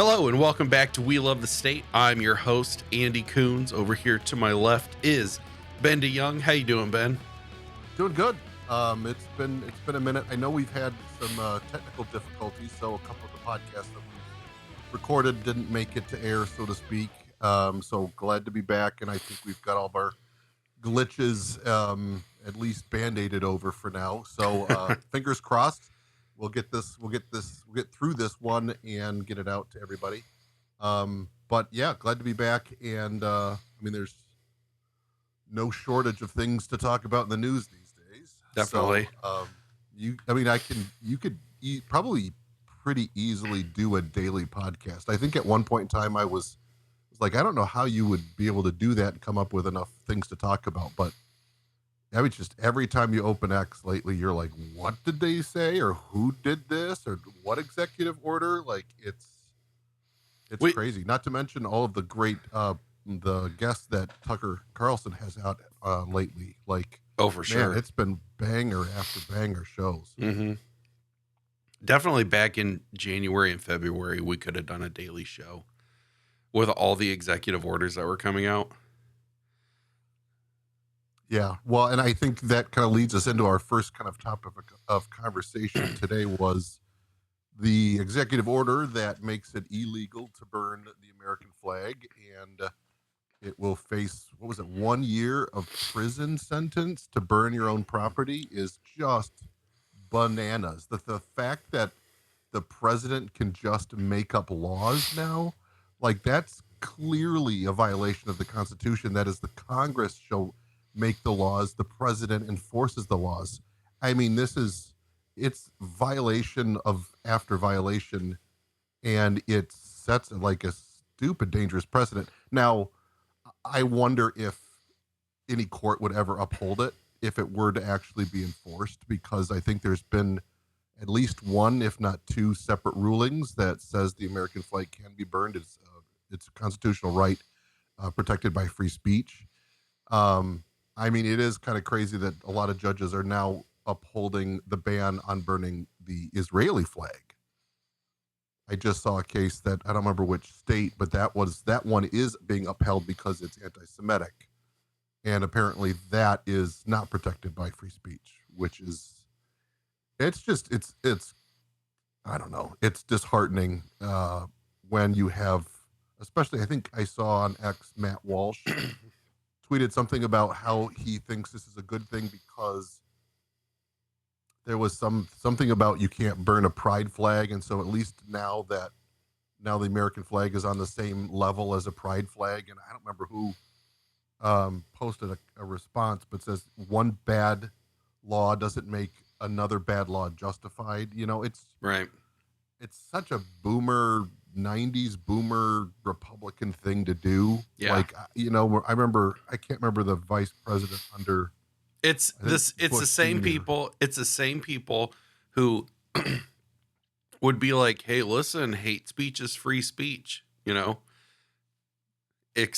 Hello and welcome back to We Love the State. I'm your host, Andy Coons. Over here to my left is Ben DeYoung. How you doing, Ben? Doing good. It's been a minute. I know we've had some technical difficulties, so a couple of the podcasts that we recorded didn't make it to air, so to speak. So glad to be back, and I think we've got all of our glitches at least band-aided over for now. So fingers crossed. We'll get through this one and get it out to everybody. But yeah, glad to be back. And I mean, there's no shortage of things to talk about in the news these days. Definitely. So, you could probably pretty easily do a daily podcast. I think at one point in time I was like, I don't know how you would be able to do that and come up with enough things to talk about, but I mean, just every time you open X lately, you're like, what did they say? Or who did this? Or what executive order? Like, it's crazy. Not to mention all of the great, the guests that Tucker Carlson has out lately. Like, oh, for sure. Man, it's been banger after banger shows. Mm-hmm. Definitely back in January and February, we could have done a daily show with all the executive orders that were coming out. Yeah, well, and I think that kind of leads us into our first kind of topic of conversation today was the executive order that makes it illegal to burn the American flag, and it will face, 1 year of prison sentence to burn your own property is just bananas. The fact that the president can just make up laws now, like that's clearly a violation of the Constitution. That is, the Congress shall make the laws, the president enforces the laws. I mean, it's violation of after violation, and it sets like a stupid, dangerous precedent. Now, I wonder if any court would ever uphold it if it were to actually be enforced, because I think there's been at least one, if not two, separate rulings that says the American flag can be burned. It's a constitutional right protected by free speech. I mean, it is kind of crazy that a lot of judges are now upholding the ban on burning the Israeli flag. I just saw a case that I don't remember which state, but that one is being upheld because it's anti-Semitic. And apparently that is not protected by free speech, which is, it's I don't know. It's disheartening when you have, especially I think I saw on X, Matt Walsh tweeted something about how he thinks this is a good thing because there was something about you can't burn a pride flag, and so at least now the American flag is on the same level as a pride flag, and I don't remember who posted a response, but says one bad law doesn't make another bad law justified. You know, it's right. It's such a boomer 90s boomer Republican thing to do. Yeah. Like, you know, I can't remember the vice president under. It's the same people. It's the same people who would be like, hey, listen, hate speech is free speech, you know, hate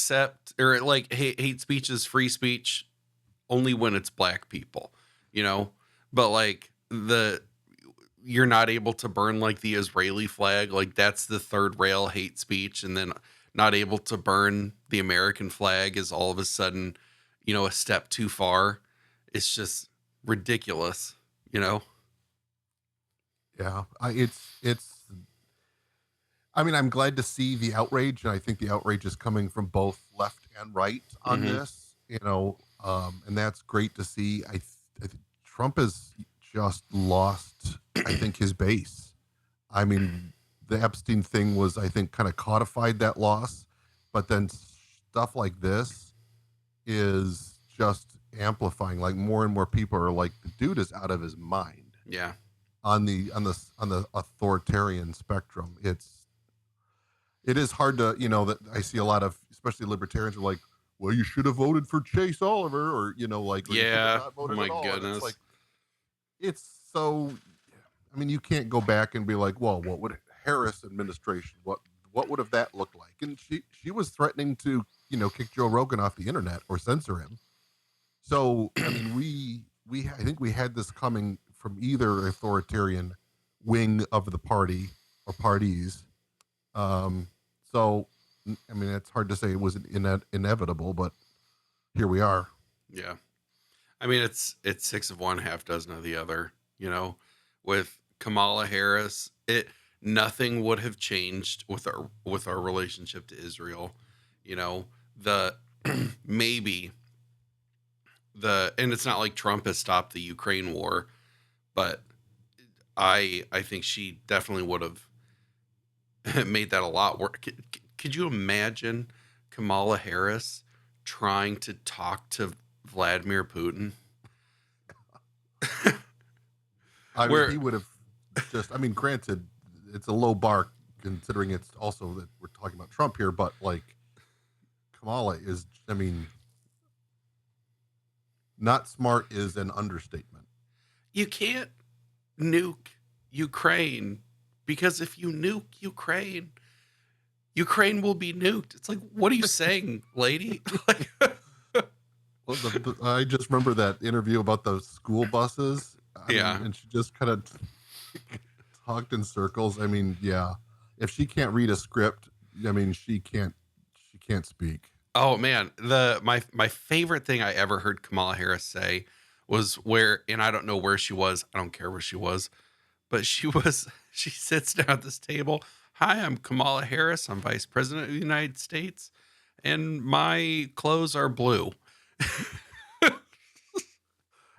speech is free speech only when it's black people, you know, but like you're not able to burn like the Israeli flag. Like that's the third rail hate speech. And then not able to burn the American flag is all of a sudden, you know, a step too far. It's just ridiculous, you know? Yeah. I mean, I'm glad to see the outrage, and I think the outrage is coming from both left and right on this, you know, and that's great to see. I think Trump has just lost, I think, his base. I mean, the Epstein thing was, I think, kind of codified that loss, but then stuff like this is just amplifying. Like more and more people are like, the dude is out of his mind. Yeah. On the authoritarian spectrum, it is hard to, you know, that I see a lot of, especially libertarians, are like, well, you should have voted for Chase Oliver, or, you know, like, yeah, not voted my at all. goodness. It's like, it's so, I mean, you can't go back and be like, well, what would Harris administration, what would have that looked like? And she was threatening to, you know, kick Joe Rogan off the internet or censor him. So, I mean, I think we had this coming from either authoritarian wing of the party or parties. Um, so, I mean, it's hard to say it was inevitable, but here we are. Yeah. I mean, it's six of one, half dozen of the other. With Kamala Harris, it nothing would have changed with our relationship to Israel. The maybe and it's not like Trump has stopped the Ukraine war, but I think she definitely would have made that a lot worse. Could you imagine Kamala Harris trying to talk to Vladimir Putin? I mean, Where he would have I mean, granted, it's a low bar considering it's also that we're talking about Trump here, but like Kamala is, I mean, not smart is an understatement. you can't nuke Ukraine, because if you nuke Ukraine, Ukraine will be nuked. It's like, what are you saying, lady? Like, Well, I just remember that interview about the school buses. I mean, yeah. and she just kind of talked in circles. I mean, yeah, if she can't read a script, I mean, she can't speak. Oh man, my favorite thing I ever heard Kamala Harris say was and I don't know where she was. I don't care where she was, but she sits down at this table. Hi, I'm Kamala Harris. I'm Vice President of the United States, and my clothes are blue.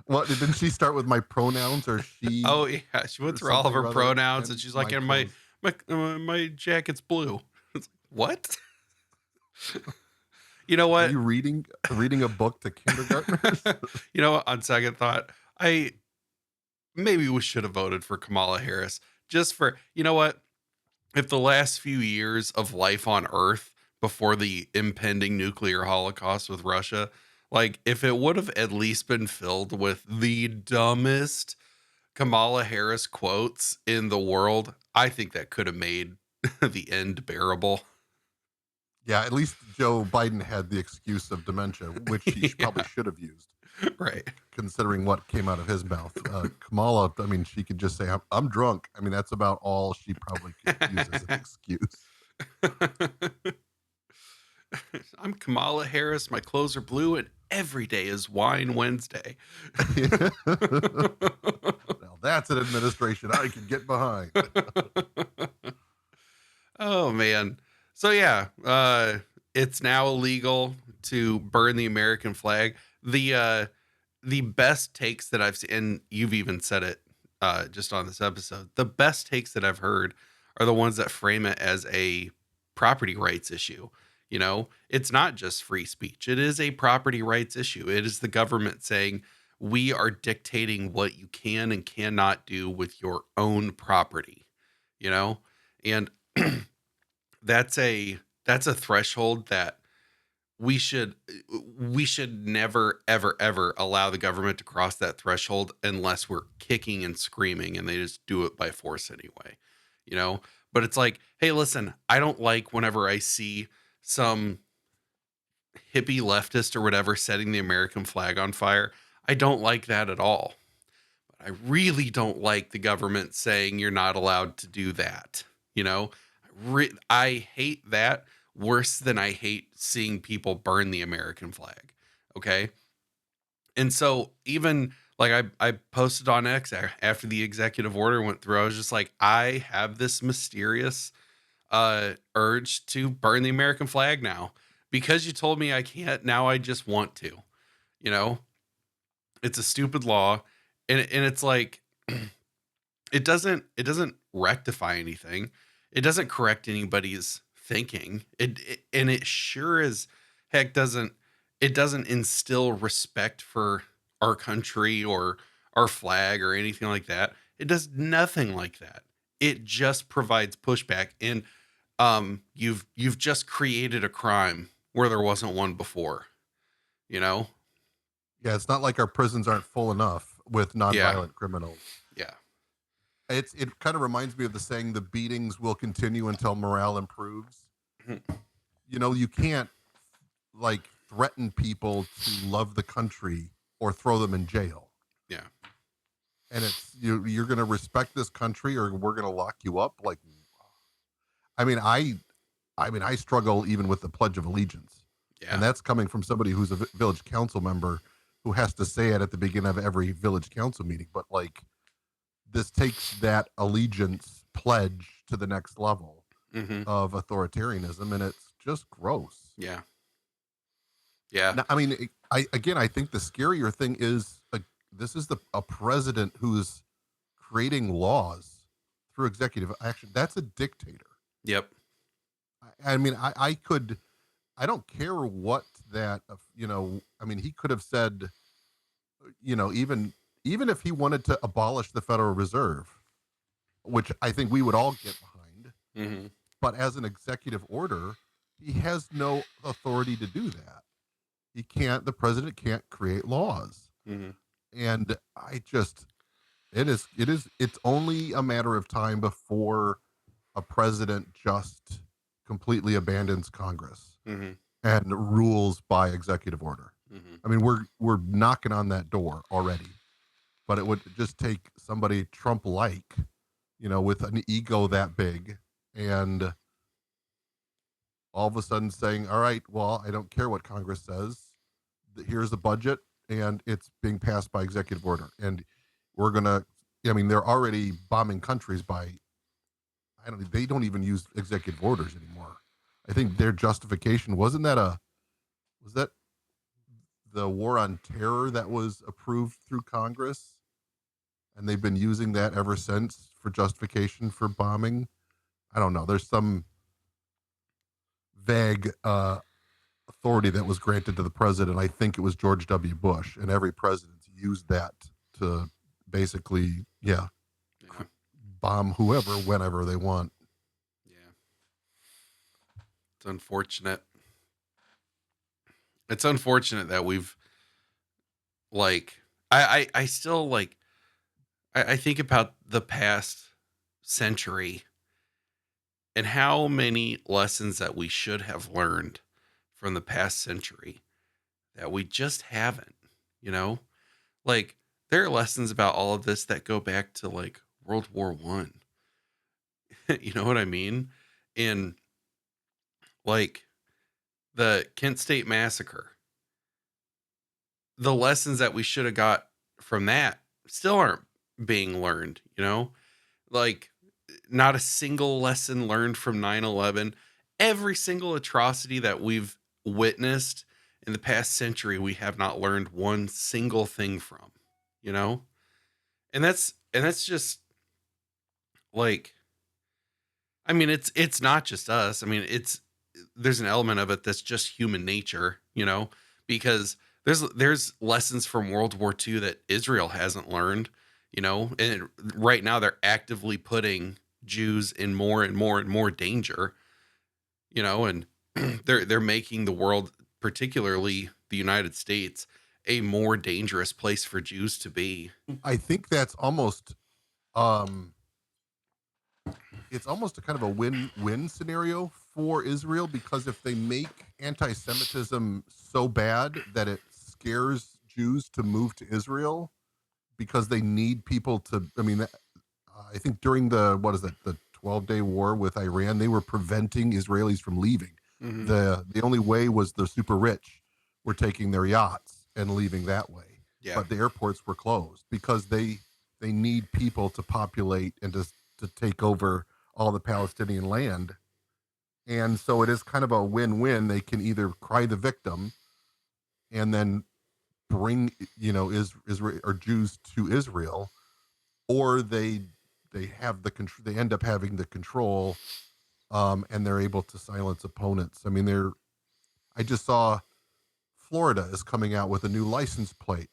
Well, didn't she start with my pronouns or she Oh yeah, she went or through all of something her or other? pronouns, and And she's like, my "And clothes. my jacket's blue." It's like, what? You know Are what? you reading a book to kindergartners? You know what? On second thought, I maybe we should have voted for Kamala Harris, just for, you know what? If the last few years of life on Earth before the impending nuclear holocaust with Russia, like if it would have at least been filled with the dumbest Kamala Harris quotes in the world, I think that could have made the end bearable. Yeah, at least Joe Biden had the excuse of dementia, which he probably Yeah, should have used, right. considering what came out of his mouth. Kamala, I mean, she could just say, I'm drunk. I mean, that's about all she probably could use as an excuse. I'm Kamala Harris. My clothes are blue, and every day is Wine Wednesday. Now, that's an administration I can get behind. Oh man. So yeah, it's now illegal to burn the American flag. The best takes that I've seen, and you've even said it just on this episode, the best takes that I've heard are the ones that frame it as a property rights issue. It's not just free speech. It is a property rights issue. It is the government saying, we are dictating what you can and cannot do with your own property, you know? And that's a threshold that we should we should never ever ever allow the government to cross that threshold unless we're kicking and screaming and they just do it by force anyway. you know but it's like, hey, listen, I don't like whenever I see some hippie leftist or whatever setting the American flag on fire. I don't like that at all. But I really don't like the government saying you're not allowed to do that. I hate that worse than I hate seeing people burn the American flag. Okay. And so even like I posted on X after the executive order went through, I was just like, I have this mysterious urge to burn the American flag now. Because you told me I can't, now I just want to. You know, it's a stupid law. And it's like it doesn't rectify anything. It doesn't correct anybody's thinking. And it sure as heck doesn't instill respect for our country or our flag or anything like that. It does nothing like that. It just provides pushback, and you've just created a crime where there wasn't one before, you know? Yeah, it's not like our prisons aren't full enough with Yeah. nonviolent criminals. Yeah. It kind of reminds me of the saying, the beatings will continue until morale improves. You can't like threaten people to love the country or throw them in jail. Yeah. And it's you're going to respect this country or we're going to lock you up. Like, I mean, I struggle even with the Pledge of Allegiance, and Yeah. that's coming from somebody who's a village council member who has to say it at the beginning of every village council meeting. But like, this takes that allegiance pledge to the next level Hmm. of authoritarianism, and it's just gross. Yeah. Yeah. Now, I mean, I think the scarier thing is this is a president who's creating laws through executive action. That's a dictator. Yep. I mean, I don't care what that, I mean, he could have said, even if he wanted to abolish the Federal Reserve, which I think we would all get behind, Hmm. but as an executive order, he has no authority to do that. The president can't create laws. Hmm. And it's only a matter of time before a president just completely abandons Congress Hmm. and rules by executive order. Hmm. I mean, we're knocking on that door already, but it would just take somebody Trump like, with an ego that big, and all of a sudden saying, "All right, well, I don't care what Congress says. Here's the budget, and it's being passed by executive order." And we're gonna. I mean, they're already bombing countries by. I don't. They don't even use executive orders anymore. I think their justification was that the war on terror that was approved through Congress, and they've been using that ever since for justification for bombing. I don't know. There's some vague authority that was granted to the president. I think it was George W. Bush, and every president's used that to basically, yeah, Yeah. bomb whoever whenever they want. Yeah. It's unfortunate. It's unfortunate that we've like I still like I think about the past century and how many lessons that we should have learned from the past century that we just haven't, you know? Like there are lessons about all of this that go back to like World War One. You know what I mean? And like the Kent State Massacre, the lessons that we should have got from that still aren't being learned, you know? Like not a single lesson learned from 9/11. Every single atrocity that we've witnessed in the past century, we have not learned one single thing from, you know? And that's just like I mean, it's not just us. I mean, there's an element of it that's just human nature, you know, because there's lessons from World War II that Israel hasn't learned, you know, and right now they're actively putting Jews in more and more and more danger, you know, and they're making the world, particularly the United States, a more dangerous place for Jews to be. I think that's um, it's almost a kind of a win-win scenario for Israel, because if they make anti-Semitism so bad that it scares Jews to move to Israel because they need people to, I mean, I think during the 12-day war with Iran, they were preventing Israelis from leaving. Hmm. The only way was the super rich were taking their yachts and leaving that way. Yeah. But the airports were closed because they need people to populate and to take over all the Palestinian land. And so it is kind of a win-win. They can either cry the victim and then bring, Israel or Jews to Israel, or they have they end up having the control, and they're able to silence opponents. I mean, I just saw Florida is coming out with a new license plate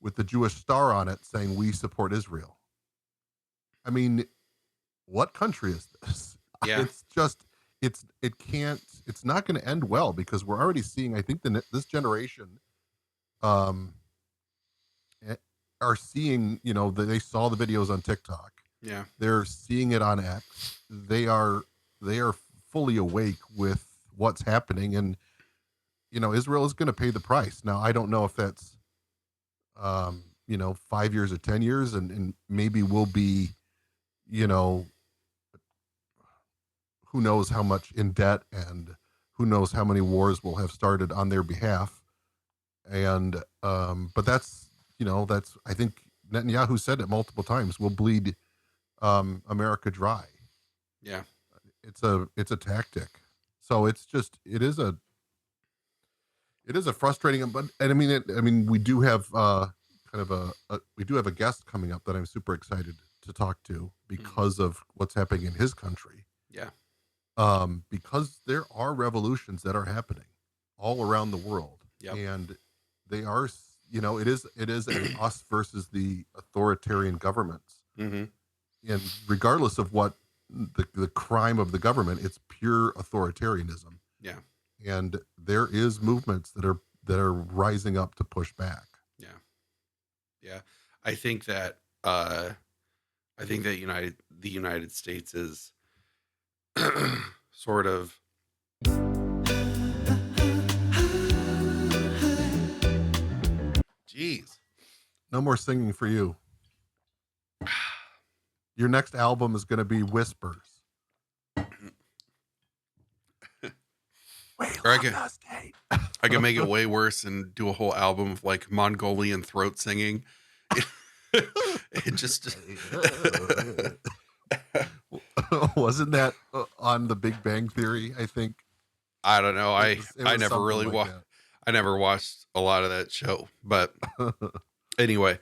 with the Jewish star on it saying we support Israel. I mean, what country is this? Yeah. It's just it's not going to end well, because we're already seeing, I think, this generation um eh, are seeing, they saw the videos on TikTok. Yeah. They're seeing it on X. They are fully awake with what's happening, and Israel is going to pay the price. Now, I don't know if that's 5 years or 10 years, and maybe we'll be, you know, who knows how much in debt, and who knows how many wars will have started on their behalf. And but that's, that's, I think Netanyahu said it multiple times, will bleed America dry. Yeah. It's a tactic. So it is a frustrating, but, and I mean, we do have kind of we do have a guest coming up that I'm super excited to talk to because of what's happening in his country. Yeah. Because there are revolutions that are happening all around the world. Yep. And they are, it is an us versus the authoritarian governments. Mm-hmm. And regardless of what the crime of the government, it's pure authoritarianism. Yeah. And there is movements that are rising up to push back. Yeah. Yeah. I think that the United States is sort of jeez. No more singing for you. Your next album is going to be Whispers. Or I can make it way worse and do a whole album of like Mongolian throat singing. It just wasn't that on The Big Bang Theory, I think. I don't know. It was I never really like watched. I never watched a lot of that show, but anyway,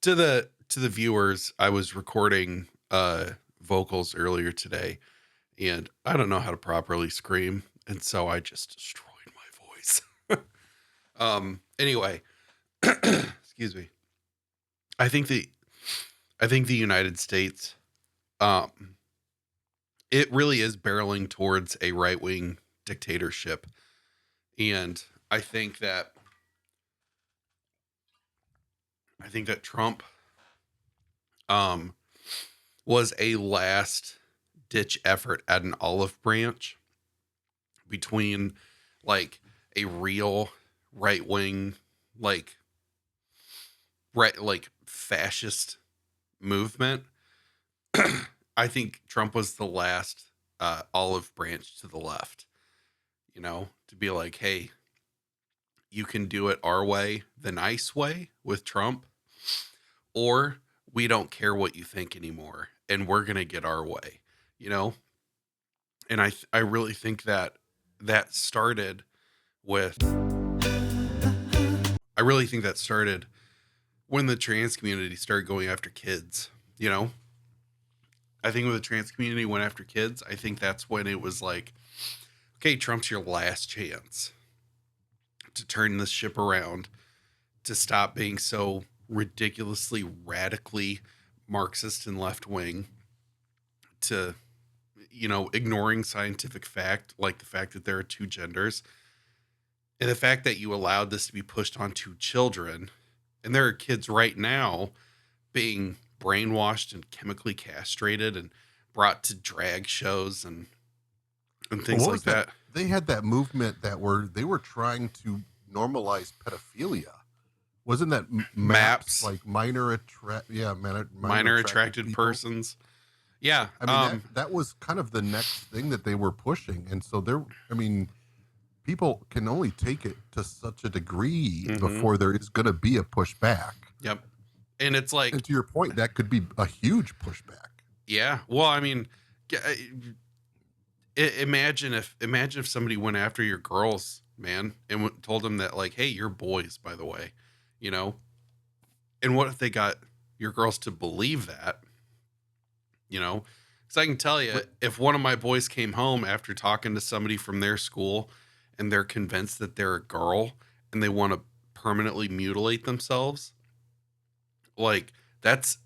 to the viewers, I was recording vocals earlier today, and I don't know how to properly scream, and so I just destroyed my voice. Anyway, excuse me. I think the United States, it really is barreling towards a right-wing dictatorship, and I think that Trump was a last ditch effort at an olive branch between like a real right wing, like fascist movement. I think Trump was the last olive branch to the left, to be like, hey, you can do it our way, the nice way with Trump, or we don't care what you think anymore and we're going to get our way, And I really think that started with, I really think that started when the trans community started going after kids, I think when the trans community went after kids, I think that's when it was like, okay, Trump's your last chance to turn this ship around, to stop being so ridiculously radically Marxist and left wing, to ignoring scientific fact, like the fact that there are two genders, and the fact that you allowed this to be pushed onto children, and there are kids right now being brainwashed and chemically castrated and brought to drag shows and things like that. They had that movement they were trying to normalize pedophilia. Wasn't that MAPS, like minor attracted persons? Yeah. I mean, that was kind of the next thing that they were pushing. And so people can only take it to such a degree before there is going to be a pushback. Yep. And it's like, and to your point, that could be a huge pushback. Yeah. Well, I mean, imagine if somebody went after your girls, man, and told them that, like, hey, you're boys, by the way, and what if they got your girls to believe that, because I can tell you, if one of my boys came home after talking to somebody from their school and they're convinced that they're a girl and they want to permanently mutilate themselves, like, that's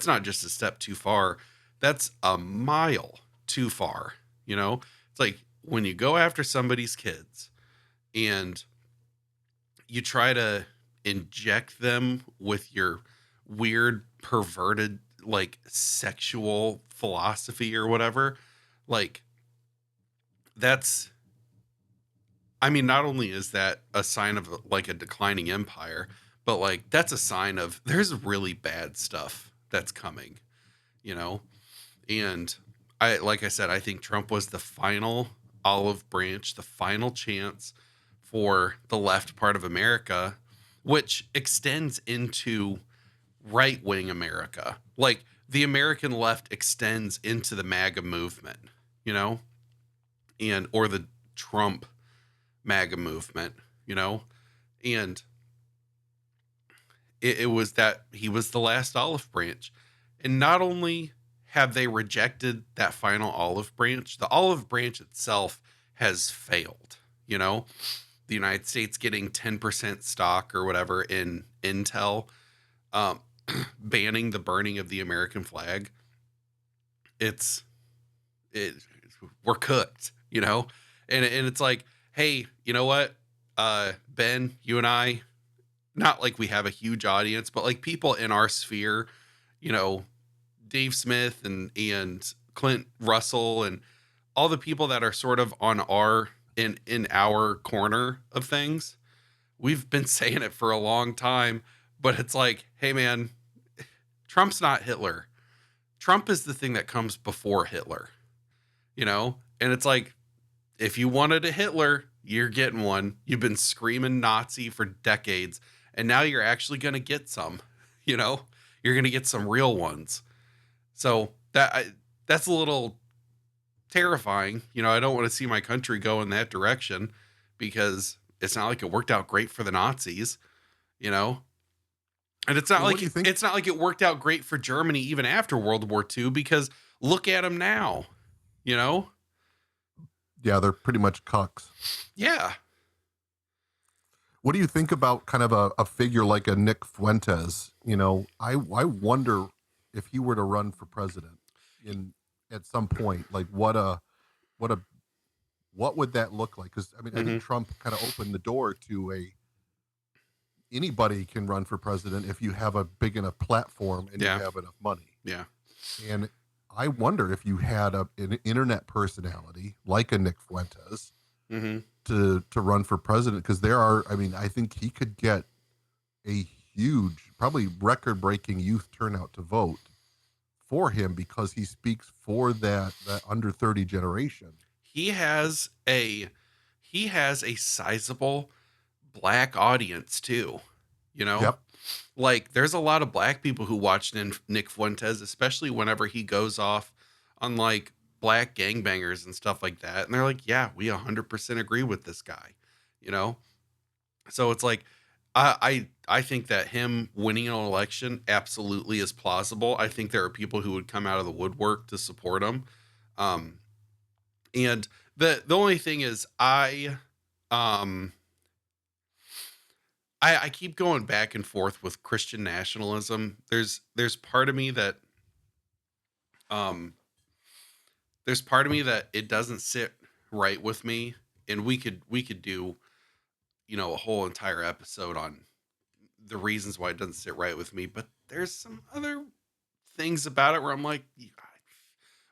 not just a step too far. That's a mile too far. It's like when you go after somebody's kids and you try to inject them with your weird, perverted, like, sexual philosophy or whatever, like, that's, I mean, not only is that a sign of like a declining empire, but like that's a sign of there's really bad stuff that's coming, and like I said, I think Trump was the final olive branch, the final chance for the left part of America, which extends into right wing America. Like the American left extends into the MAGA movement, you know, and or the Trump MAGA movement, you know, and it was that he was the last olive branch. And not only have they rejected that final olive branch, the olive branch itself has failed, you know, the United States getting 10% stock or whatever in Intel, um, banning the burning of the American flag. It's it we're cooked, you know? And it's like, hey, you know what? Ben, you and I, not like we have a huge audience, but like people in our sphere, you know, Dave Smith and Clint Russell and all the people that are sort of on our in our corner of things. We've been saying it for a long time, but it's like, hey man, Trump's not Hitler. Trump is the thing that comes before Hitler, you know? And it's like, if you wanted a Hitler, you're getting one. You've been screaming Nazi for decades, and now you're actually going to get some, you know? You're going to get some real ones. So that's a little terrifying. You know, I don't want to see my country go in that direction because it's not like it worked out great for the Nazis, you know? And it's not Well, what like do you think? it's not like it worked out great for Germany even after World War II because look at them now, you know? Yeah, they're pretty much cucks. Yeah. What do you think about kind of a figure like a Nick Fuentes? You know, I wonder if he were to run for president in at some point, like what a what would that look like? Because I mean, I think Mhm. Trump kind of opened the door to a anybody can run for president if you have a big enough platform and you Yeah. have enough money. Yeah. And I wonder if you had an internet personality like a Nick Fuentes Mhm. to run for president, because there are, I mean, I think he could get a huge, probably record breaking youth turnout to vote for him because he speaks for that under 30 generation. He has a sizable black audience too, you know? Yep. Like there's a lot of black people who watch Nick Fuentes, especially whenever he goes off on like black gangbangers and stuff like that. And they're like, yeah, we 100% agree with this guy, you know? So it's like, I think that him winning an election absolutely is plausible. I think there are people who would come out of the woodwork to support him. Um, and the only thing is um I keep going back and forth with Christian nationalism. There's part of me that um there's part of me that it doesn't sit right with me, and we could do, you know, a whole entire episode on the reasons why it doesn't sit right with me, but there's some other things about it where I'm like, "Yeah,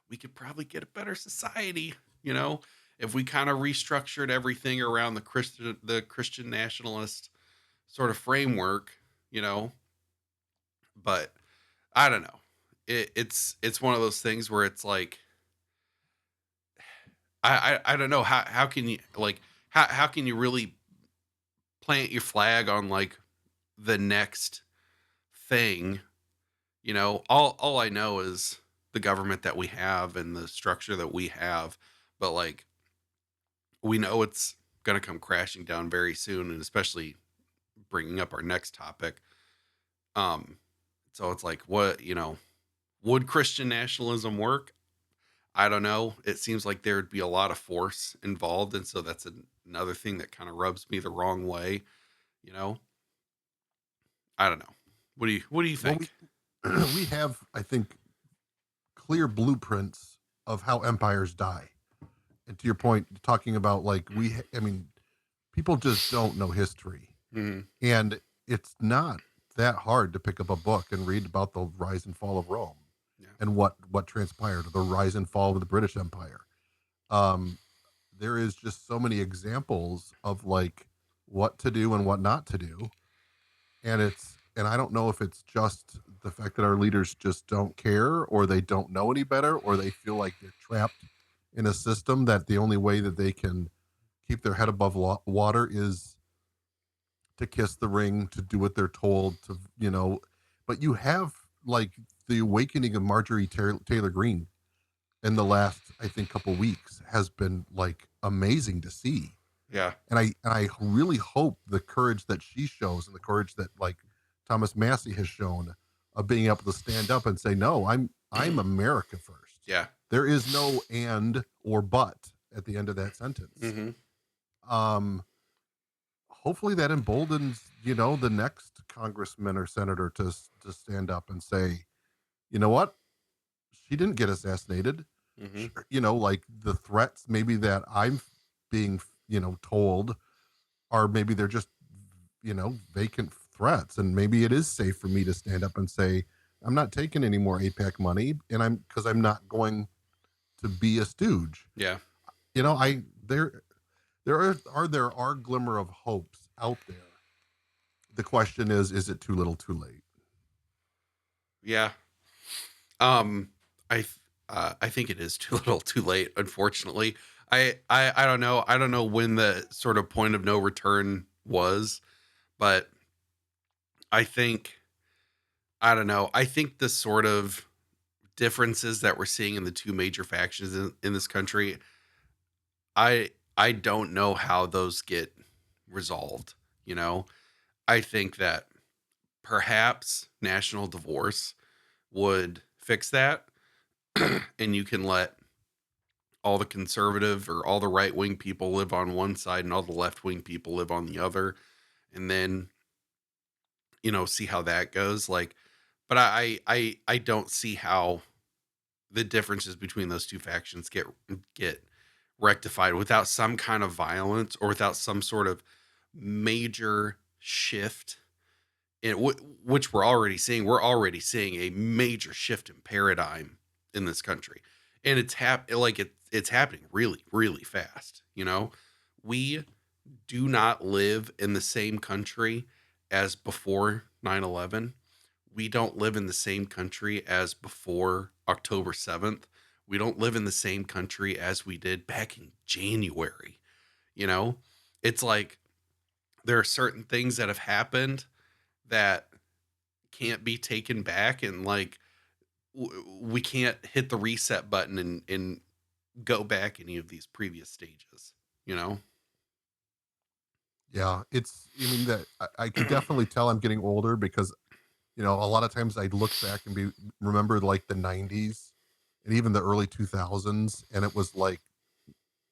we could probably get a better society, you know, if we kind of restructured everything around the Christian nationalist sort of framework, you know." But I don't know. It's one of those things where it's like I don't know how can you like how can you really plant your flag on like the next thing, you know? All I know is the government that we have and the structure that we have, but like we know it's going to come crashing down very soon, and especially bringing up our next topic. Um so it's like, what, you know, would Christian nationalism work? I don't know. It seems like there would be a lot of force involved, and so that's another thing that kind of rubs me the wrong way. You know, I don't know. What do you Well, think? we have, I think, clear blueprints of how empires die. And to your point, talking about like I mean, people just don't know history, Hmm. and it's not that hard to pick up a book and read about the rise and fall of Rome Yeah. and what transpired, the rise and fall of the British Empire. Um, there is just so many examples of like what to do and what not to do, and I don't know if it's just the fact that our leaders just don't care, or they don't know any better, or they feel like they're trapped in a system that the only way that they can keep their head above water is to kiss the ring, to do what they're told, to, but you have like the awakening of Marjorie Taylor Greene in the last, I think, couple weeks has been like amazing to see. Yeah. And I really hope the courage that she shows and the courage that like Thomas Massey has shown of being able to stand up and say, no, I'm America first. Yeah. There is no and or but at the end of that sentence. Mm-hmm. Hopefully that emboldens, the next congressman or senator to stand up and say, you know what? She didn't get assassinated. Mm-hmm. Like the threats maybe that I'm being, told are maybe they're just, vacant threats. And maybe it is safe for me to stand up and say, I'm not taking any more APAC money, and because I'm not going to be a stooge. Yeah. There are glimmer of hopes out there. The question is it too little, too late? Yeah. I I think it is too little, too late. Unfortunately, I don't know. I don't know when the sort of point of no return was, but I think I don't know. I think the sort of differences that we're seeing in the two major factions in this country, I don't know how those get resolved. You know, I think that perhaps national divorce would fix that, and you can let all the conservative or all the right wing people live on one side and all the left wing people live on the other, and then see how that goes. Like, but I don't see how the differences between those two factions get rectified without some kind of violence or without some sort of major shift in which we're already seeing. We're already seeing a major shift in paradigm in this country, and it's happening really, really fast. We do not live in the same country as before 9/11. We don't live in the same country as before October 7th. We don't live in the same country as we did back in January. You know, it's like there are certain things that have happened that can't be taken back, and like we can't hit the reset button and go back any of these previous stages, you know? Yeah, I mean, that I can definitely tell I'm getting older because, a lot of times I look back and remember like the 90s and even the early 2000s, and it was like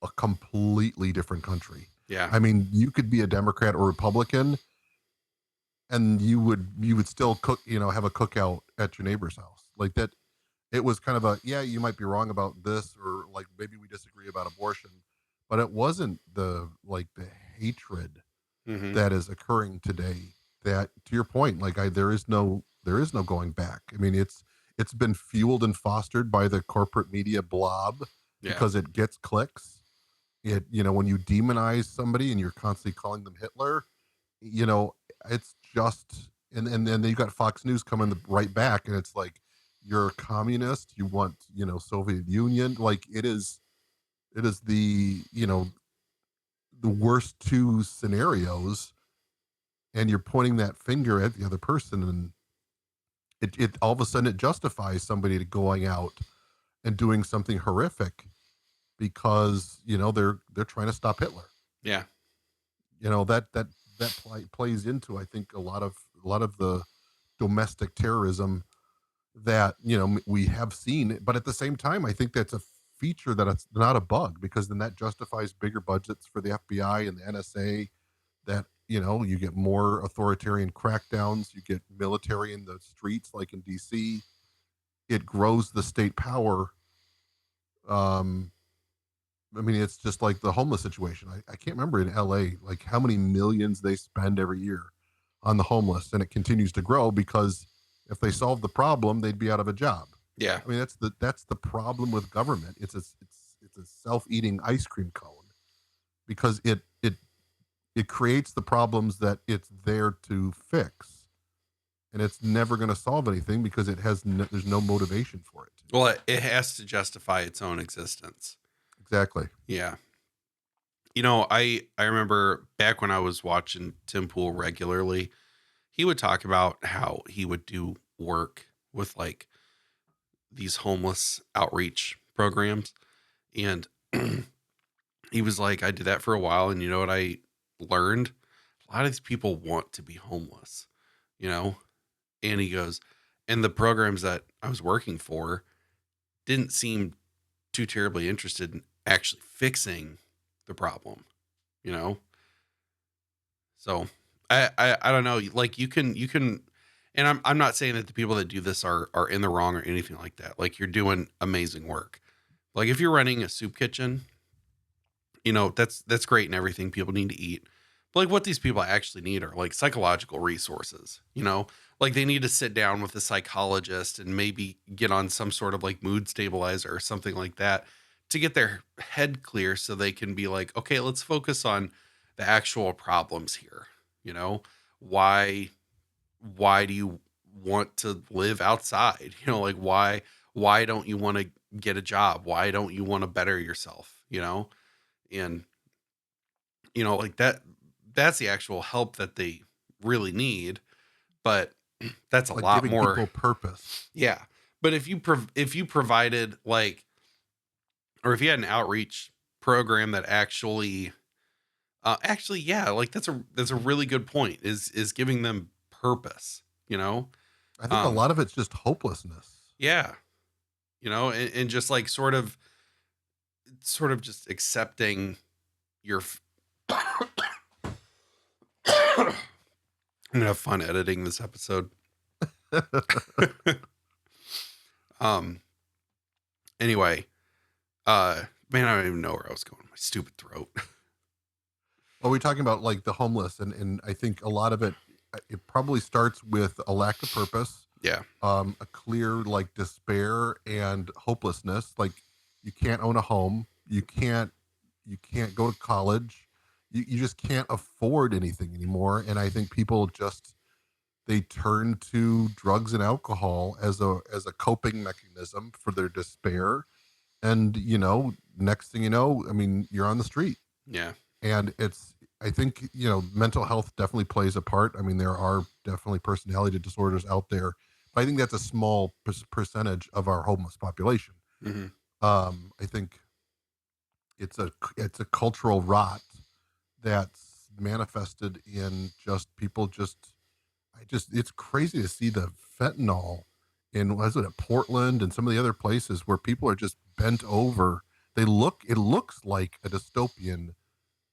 a completely different country. Yeah. I mean, you could be a Democrat or Republican, and you would still cook, have a cookout at your neighbor's house. Like that, it was kind of a, yeah, you might be wrong about this, or like maybe we disagree about abortion, but it wasn't the hatred Mhm. that is occurring today. That, to your point, like there is no going back. I mean, it's been fueled and fostered by the corporate media blob Yeah. because it gets clicks. When you demonize somebody and you're constantly calling them Hitler, you know it's just, and then you got Fox News coming right back, and it's like, you're a communist, you want, Soviet Union. Like, it is the worst two scenarios, and you're pointing that finger at the other person, and it all of a sudden it justifies somebody to going out and doing something horrific because they're trying to stop Hitler. Yeah. That plays into, I think, a lot of the domestic terrorism that we have seen. But at the same time, I think that's a feature, that it's not a bug, because then that justifies bigger budgets for the FBI and the NSA. That you get more authoritarian crackdowns, you get military in the streets like in DC. It grows the state power. um I mean, it's just like the homeless situation. I can't remember in LA like how many millions they spend every year on the homeless, and it continues to grow because if they solve the problem, they'd be out of a job. Yeah. I mean, that's the problem with government. It's a self-eating ice cream cone, because it creates the problems that it's there to fix. and it's never going to solve anything because there's no motivation for it. Well, it has to justify its own existence. Exactly. Yeah. I remember back when I was watching Tim Pool regularly, he would talk about how he would do work with like these homeless outreach programs. And he was like, I did that for a while. And you know what I learned? A lot of these people want to be homeless, you know? And he goes, and the programs that I was working for didn't seem too terribly interested in actually fixing the problem, you know? So I don't know. Like you can, and I'm not saying that the people that do this are in the wrong or anything like that. Like you're doing amazing work. Like if you're running a soup kitchen, that's great and everything. People need to eat. But like what these people actually need are like psychological resources, like they need to sit down with a psychologist and maybe get on some sort of like mood stabilizer or something like that to get their head clear so they can be like, okay, let's focus on the actual problems here. You know, why why do you want to live outside? Like why don't you want to get a job? Why don't you want to better yourself? And like that's the actual help that they really need, but that's a Like lot giving more. people purpose. Yeah. But if you provided like, or if you had an outreach program that actually, yeah, like that's a really good point, is giving them purpose, you know? I think a Um lot of it's just hopelessness. yeah, and just like sort of just accepting your I'm gonna have fun editing this episode. um Anyway, man, I don't even know where I was going. My stupid throat. Well, we're talking about like the homeless, and I think a lot of it probably starts with a lack of purpose, Yeah. a clear like despair and hopelessness. Like you can't own a home, you can't go to college, you just can't afford anything anymore. And I think people just they turn to drugs and alcohol as a coping mechanism for their despair. And next thing you know, I mean, you're on the street. Yeah. And I think mental health definitely plays a part. I mean, there are definitely personality disorders out there, but I think that's a small percentage of our homeless population. Hmm. I think it's a cultural rot that's manifested in just people just I just it's crazy to see the fentanyl in, was it at Portland and some of the other places where people are just bent over. It looks like a dystopian,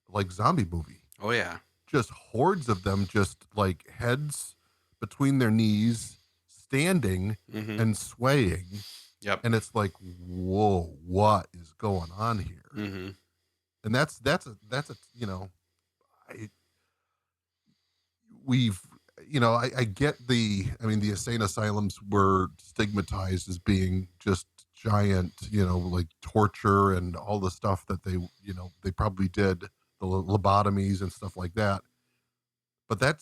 like zombie movie. Oh yeah. Just hordes of them, just like heads between their knees, standing Hmm. and swaying. Yep. And it's like, whoa, what is going on here? Hmm. And that's a I, we've I get I mean, the insane asylums were stigmatized as being just giant, like torture and all the stuff that they probably did, the lobotomies and stuff like that. But that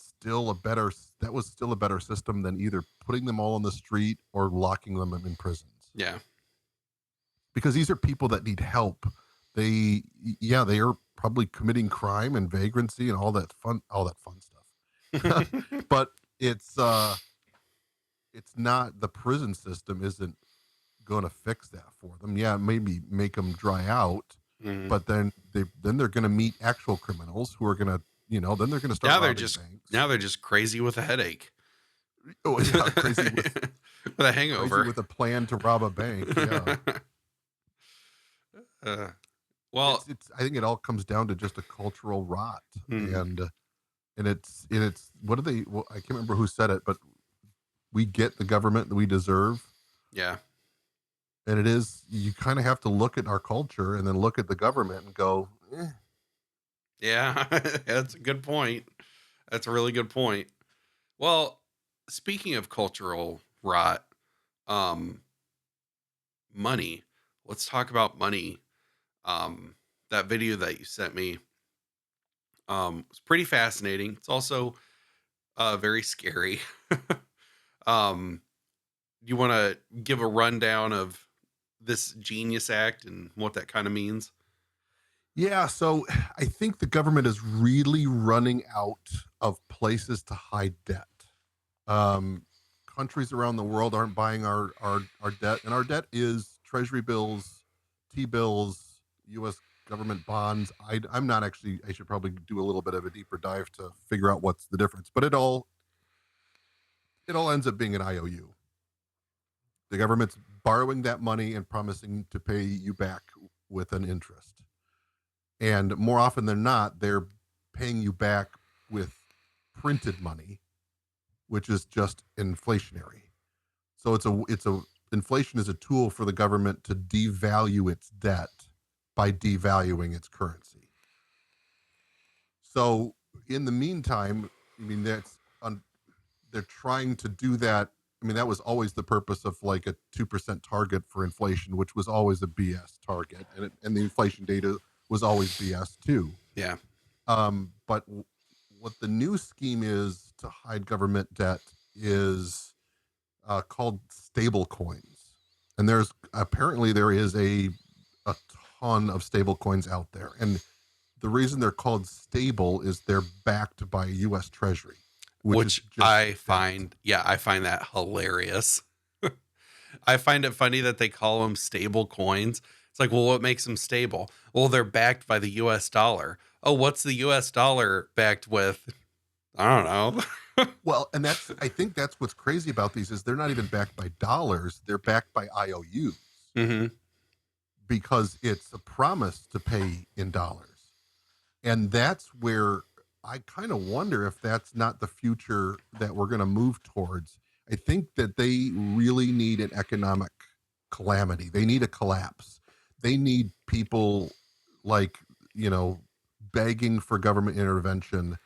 was still a better system than either putting them all on the street or locking them in prisons, Yeah. because these are people that need help. They Yeah, they are probably committing crime and vagrancy and all that fun stuff. But it's not, the prison system isn't going to fix that for them. Yeah, maybe make them dry out, Hmm. but then they're going to meet actual criminals who are going to, then they're going to start Now they're robbing just banks. now they're just crazy with a headache. Oh yeah, With a crazy hangover. with a plan to rob a bank. Yeah. uh, it's well, it's I think it all comes down to just a cultural rot. hmm, And it's what do they well, I can't remember who said it, but we get the government that we deserve. yeah. And it is, you kind of have to look at our culture and then look at the government and go, Yeah. That's a good point. That's a really good point. Well, speaking of cultural rot, um, money. Let's talk about money. That video that you sent me was pretty fascinating. It's also very scary. Um, you want to give a rundown of this Genius Act and what that kind of means? Yeah, so I think the government is really running out of places to hide debt. Um, Countries around the world aren't buying our debt, and our debt is Treasury bills, T bills, U.S. government bonds. I'm not actually. I should probably do a little bit of a deeper dive to figure out what's the difference, but it all ends up being an IOU. The government's borrowing that money and promising to pay you back with an interest. And more often than not, they're paying you back with printed money, which is just inflationary. So it's a inflation is a tool for the government to devalue its debt by devaluing its currency. So in the meantime, I mean they're trying to do that. I mean that was always the purpose of like a 2% target for inflation, which was always a BS target, and the inflation data was always BS too. Yeah. But what the new scheme is to hide government debt is called stable coins, and there is a ton of stable coins out there, and the reason they're called stable is they're backed by U.S. Treasury, which is Which just debt. I find that hilarious. I find it funny that they call them stable coins. It's like, well, what makes them stable? Well, they're backed by the US dollar. Oh, what's the US dollar backed with? I don't know. Well, and I think that's what's crazy about these is they're not even backed by dollars; they're backed by IOUs Hmm. because it's a promise to pay in dollars. And that's where I kind of wonder if that's not the future that we're going to move towards. I think that they really need an economic calamity. They need a collapse. They need people like, you know, begging for government intervention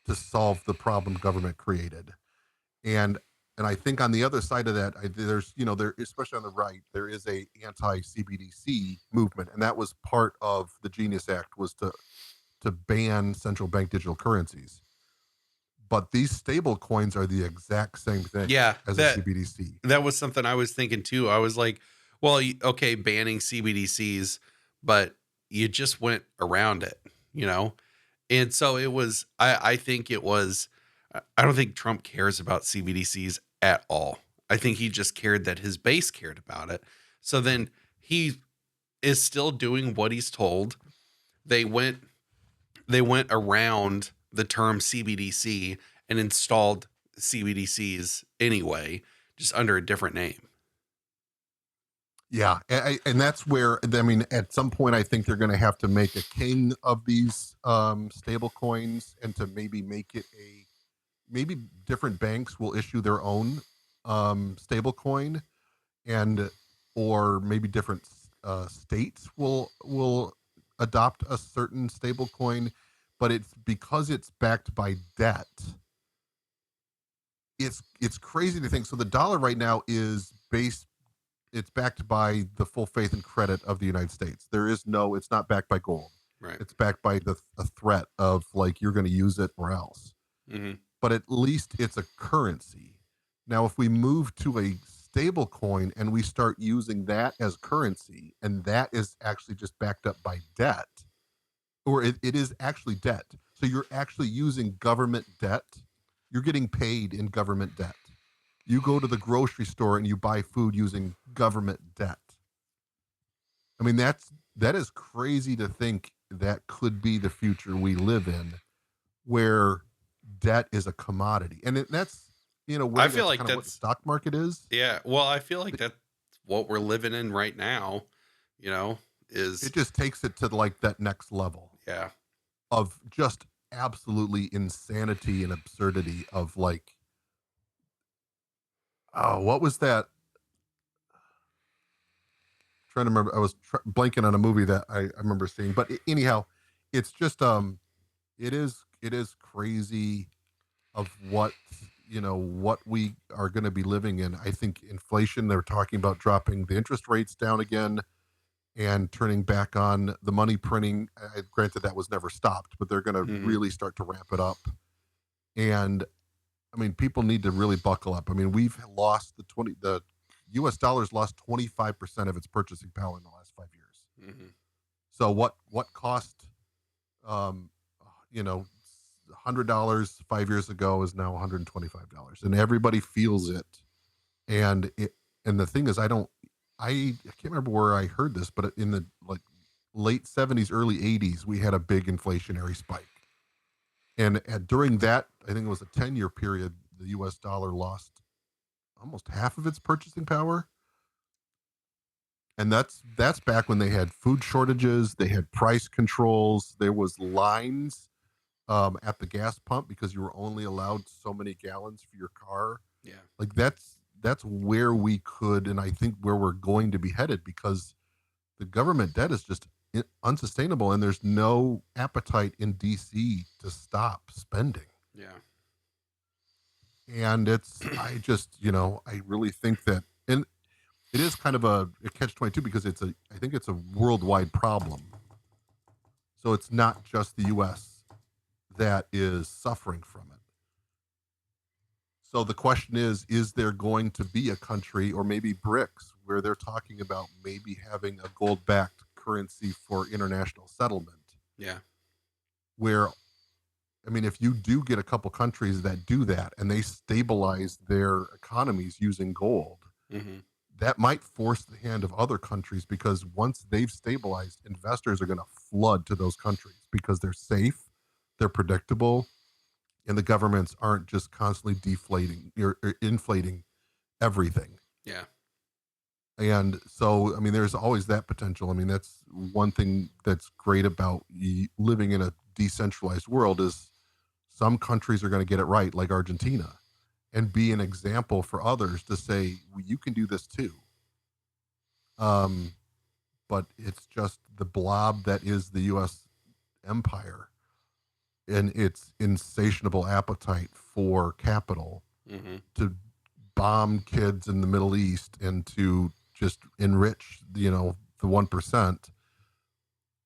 to solve the problem government created. And and I think on the other side of that, there's there especially on the right, there is a anti CBDC movement, and that was part of the Genius Act was to ban central bank digital currencies. But these stable coins are the exact same thing Yeah, as a CBDC. that was something I was thinking too. I was like, well, okay, banning CBDCs, but you just went around it, you know? And so it was, I think it was, I don't think Trump cares about CBDCs at all. I think he just cared that his base cared about it. So then he is still doing what he's told. They went, they went around the term CBDC and installed CBDCs anyway, just under a different name. Yeah, and that's where I mean, at some point, I think they're going to have to make a king of these stable coins, and to maybe make it a maybe different banks will issue their own stable coin, and or maybe different states will adopt a certain stable coin, but it's because it's backed by debt. It's crazy to think. So the dollar right now is based. It's backed by the full faith and credit of the United States. There is no. It's not backed by gold. Right. It's backed by the a threat of like you're going to use it or else. Hmm. But at least it's a currency. Now, if we move to a stable coin and we start using that as currency, and that is actually just backed up by debt, or it is actually debt. So you're actually using government debt. You're getting paid in government debt. You go to the grocery store and you buy food using government debt. I mean, that is crazy to think that could be the future we live in, where debt is a commodity, and that's I way feel that's like kind of what the that's, stock market is. yeah. Well, I feel like that's what we're living in right now, you know, It is, just takes it to like that next level yeah. of just absolutely insanity and absurdity of like, oh, what was that? Trying to remember. I was blanking on a movie that I remember seeing, but anyhow, it's just it is crazy of what we are going to be living in. I think inflation, they're talking about dropping the interest rates down again and turning back on the money printing. Granted, that was never stopped, but they're going to Hmm. really start to ramp it up. And I mean, people need to really buckle up. I mean, we've lost the US dollar's lost 25% of its purchasing power in the last 5 years. Mm-hmm. So what cost, um, you know, $100 5 years ago is now $125, and everybody feels it. And and the thing is, I can't remember where I heard this, but in the like late 70s, early 80s, we had a big inflationary spike. And during that, I think it was a 10-year period, the US dollar lost almost half of its purchasing power. And that's back when they had food shortages, they had price controls, there was lines at the gas pump because you were only allowed so many gallons for your car. Yeah. Like that's where we could, and I think where we're going to be headed, because the government debt is just unsustainable, and there's no appetite in DC to stop spending. Yeah. And I just, I really think that, and it is kind of a catch-22, because I think it's a worldwide problem. So it's not just the US that is suffering from it. So the question is there going to be a country, or maybe BRICS, where they're talking about maybe having a gold-backed currency for international settlement? Yeah. Where, I mean, if you do get a couple countries that do that and they stabilize their economies using gold, Mm-hmm. that might force the hand of other countries, because once they've stabilized, investors are going to flood to those countries because they're safe, they're predictable, and the governments aren't just constantly deflating or inflating everything. Yeah. And so, I mean, there's always that potential. I mean, that's one thing that's great about living in a decentralized world, is some countries are going to get it right, like Argentina, and be an example for others to say, well, you can do this too. But it's just the blob that is the U.S. empire, and its insatiable appetite for capital, Mm-hmm. to bomb kids in the Middle East and to just enrich, the 1%.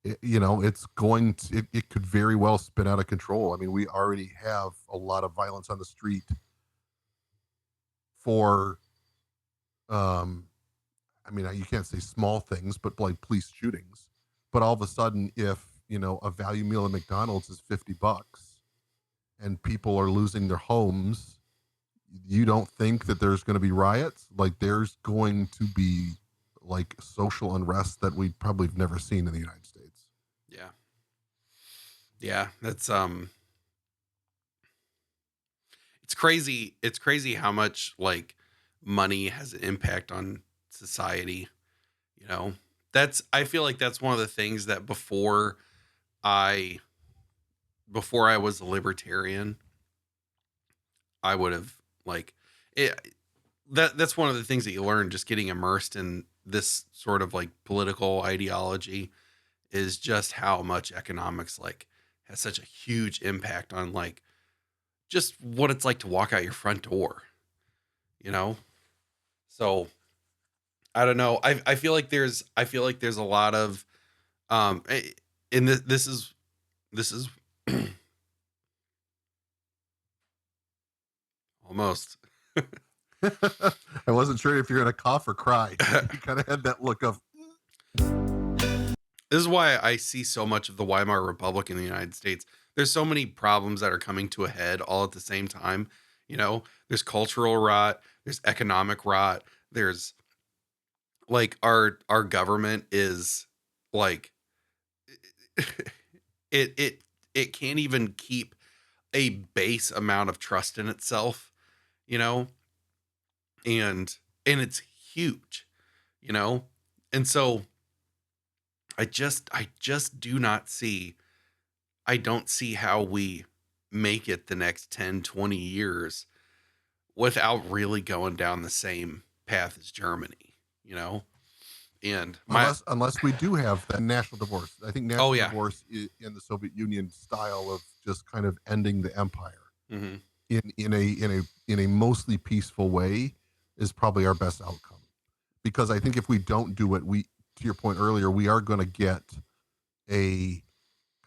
It's going to, it could very well spin out of control. I mean, we already have a lot of violence on the street for, I mean, you can't say small things, but like police shootings. But all of a sudden, if, a value meal at McDonald's is $50 and people are losing their homes, you don't think that there's going to be riots? Like, there's going to be like social unrest that we probably have never seen in the United States. Yeah. Yeah. That's it's crazy. It's crazy how much like money has an impact on society. You know, I feel like that's one of the things that I before I was a libertarian, I would have like it. That's one of the things that you learn just getting immersed in this sort of like political ideology, is just how much economics like has such a huge impact on like just what it's like to walk out your front door, you know? So I don't know. I feel like there's a lot of and this is almost I wasn't sure if you're going to cough or cry. You kind of had that look of, this is why I see so much of the Weimar Republic in the United States. There's so many problems that are coming to a head all at the same time. You know, there's cultural rot, there's economic rot, there's like our government is like it it can't even keep a base amount of trust in itself, you know? And it's huge, you know? And so I just do not see I don't see how we make it the next 10, 20 years without really going down the same path as Germany, you know? And my unless we do have that national divorce. I think oh national yeah. divorce in the Soviet Union style of just kind of ending the empire Mhm. in a mostly peaceful way is probably our best outcome. Because I think if we don't do it, to your point earlier, we are going to get a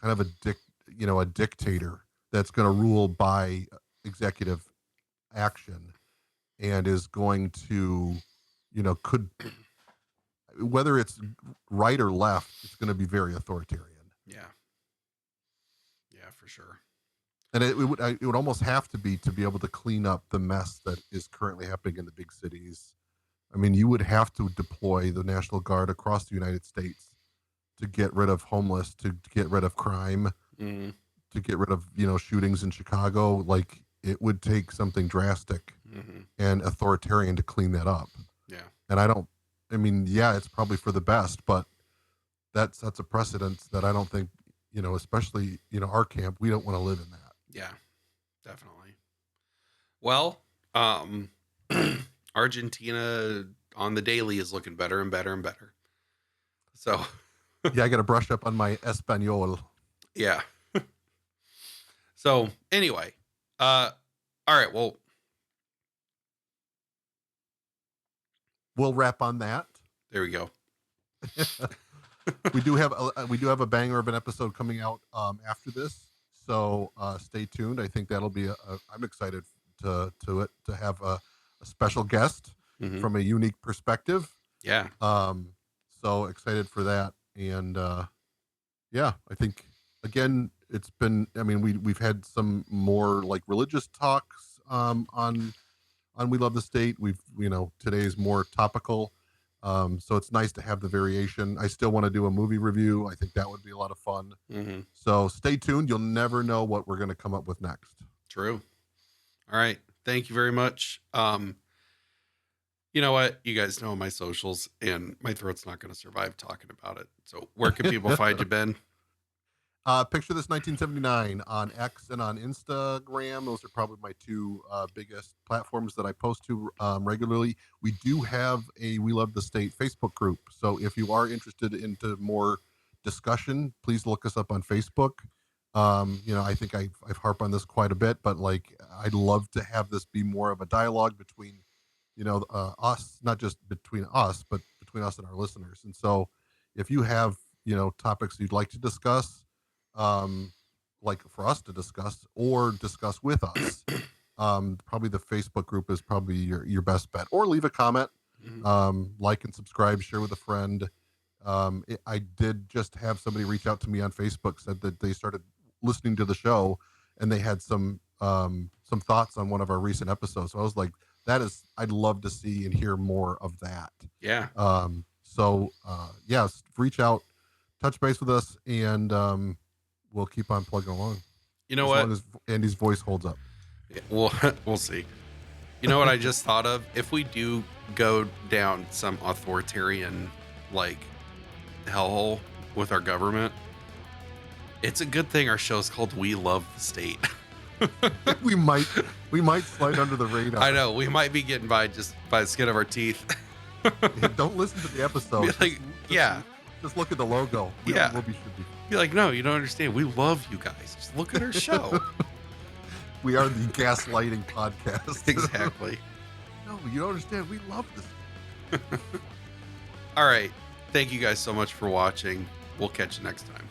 kind of a dictator that's going to rule by executive action and is going to, could, whether it's right or left, it's going to be very authoritarian. Yeah. Yeah, for sure. And it would almost have to be able to clean up the mess that is currently happening in the big cities. I mean, you would have to deploy the National Guard across the United States to get rid of homeless, to get rid of crime, to get rid of, shootings in Chicago. Like, it would take something drastic and authoritarian to clean that up. Yeah. And yeah, it's probably for the best, but that sets a precedent that I don't think, especially, our camp, we don't want to live in that. Yeah, definitely. Well, Argentina on the daily is looking better and better and better. So yeah, I got to brush up on my Espanol. Yeah. So anyway, all right. Well, we'll wrap on that. There we go. we do have a banger of an episode coming out after this, so stay tuned. I think that'll be I'm excited to have a special guest from a unique perspective. Yeah. So excited for that, and yeah, I think again it's been. I mean, we've had some more like religious talks on We Love the State. Today's more topical. So it's nice to have the variation. I still want to do a movie review. I think that would be a lot of fun. So stay tuned. You'll never know what we're going to come up with next. True. All right. Thank you very much. You know what? You guys know my socials, and my throat's not going to survive talking about it. So where can people find you, Ben? Picture This 1979 on X and on Instagram. Those are probably my two biggest platforms that I post to regularly. We do have a We Love the State Facebook group. So if you are interested into more discussion, please look us up on Facebook. I think I've harped on this quite a bit, but like I'd love to have this be more of a dialogue between, us, not just between us, but between us and our listeners. And so if you have, topics you'd like to discuss, like for us to discuss or discuss with us, probably the Facebook group is probably your best bet, or leave a comment, like and subscribe, share with a friend. I did just have somebody reach out to me on Facebook, said that they started listening to the show and they had some thoughts on one of our recent episodes. So I was like, I'd love to see and hear more of that. Yeah. Yes, reach out, touch base with us, and we'll keep on plugging along. You know what? As long as Andy's voice holds up. Yeah, we'll see. You know what I just thought of? If we do go down some authoritarian, like, hellhole with our government, it's a good thing our show's called We Love the State. we might slide under the radar. I know. We might be getting by just by the skin of our teeth. Don't listen to the episode. Just look at the logo. Should be. Be like, no, you don't understand. We love you guys. Just look at our show. We are the gaslighting podcast. Exactly. No, you don't understand. We love this. All right. Thank you guys so much for watching. We'll catch you next time.